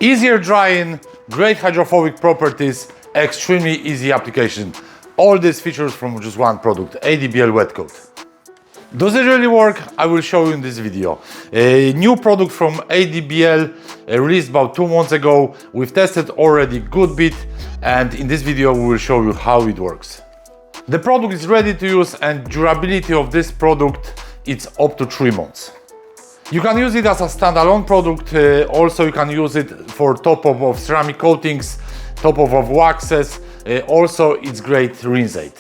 Easier drying, great hydrophobic properties, extremely easy application. All these features from just one product, ADBL Wet Coat. Does it really work? I will show you in this video. A new product from ADBL released about 2 months ago. We've tested already good bit, and in this video we will show you how it works. The product is ready to use, and durability of this product it's up to 3 months. You can use it as a standalone product. Also you can use it for top of ceramic coatings, top of waxes. Also it's great rinse aid.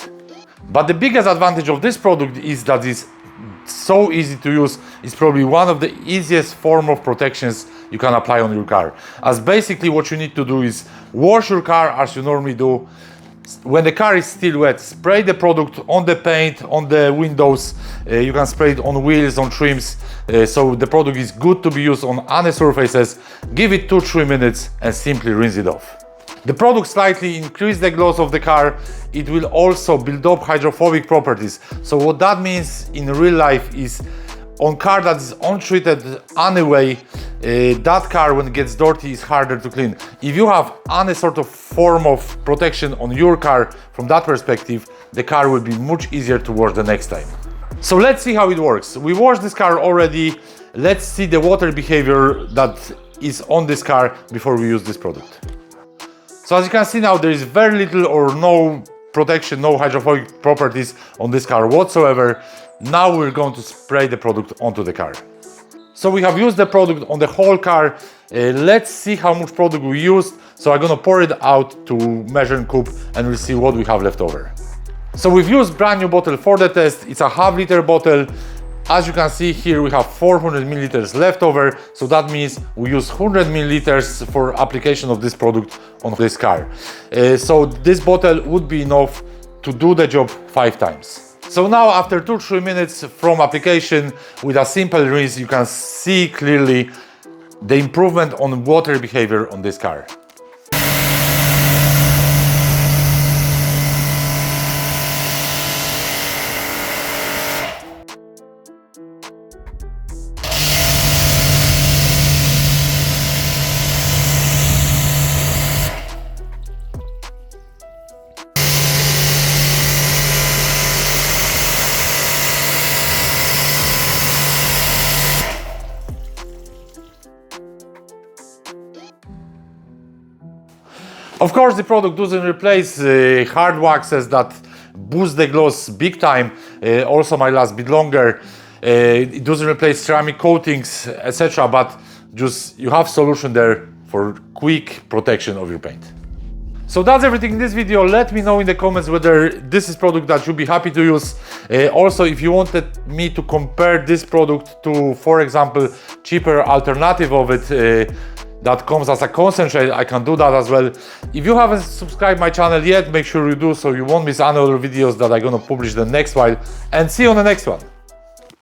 But the biggest advantage of this product is that it's so easy to use. It's probably one of the easiest form of protections you can apply on your car. As basically what you need to do is wash your car as you normally do. When the car is still wet, spray the product on the paint, on the windows. You can spray it on wheels, on trims. So the product is good to be used on any surfaces. Give it 2-3 minutes and simply rinse it off. The product slightly increases the gloss of the car. It will also build up hydrophobic properties. So what that means in real life is on car that is untreated anyway, that car when it gets dirty is harder to clean. If you have any sort of form of protection on your car from that perspective, the car will be much easier to wash the next time. So let's see how it works. We washed this car already. Let's see the water behavior that is on this car before we use this product. So as you can see now, there is very little or no protection, no hydrophobic properties on this car whatsoever. Now we're going to spray the product onto the car. So we have used the product on the whole car. Let's see how much product we used. So I'm gonna pour it out to measuring cup and we'll see what we have left over. So we've used brand new bottle for the test. It's a half-liter bottle. As you can see here, we have 400 milliliters left over. So that means we use 100 milliliters for application of this product on this car. So this bottle would be enough to do the job 5 times. So now after 2-3 minutes from application with a simple rinse, you can see clearly the improvement on water behavior on this car. Of course, the product doesn't replace hard waxes that boost the gloss big time. Also might last a bit longer. It doesn't replace ceramic coatings, etc. But just you have solution there for quick protection of your paint. So that's everything in this video. Let me know in the comments whether this is product that you'll be happy to use. Also, if you wanted me to compare this product to, for example, cheaper alternative of it, that comes as a concentrate, I can do that as well. If you haven't subscribed my channel yet, make sure you do so you won't miss any other videos that I'm gonna publish the next while. And see you on the next one.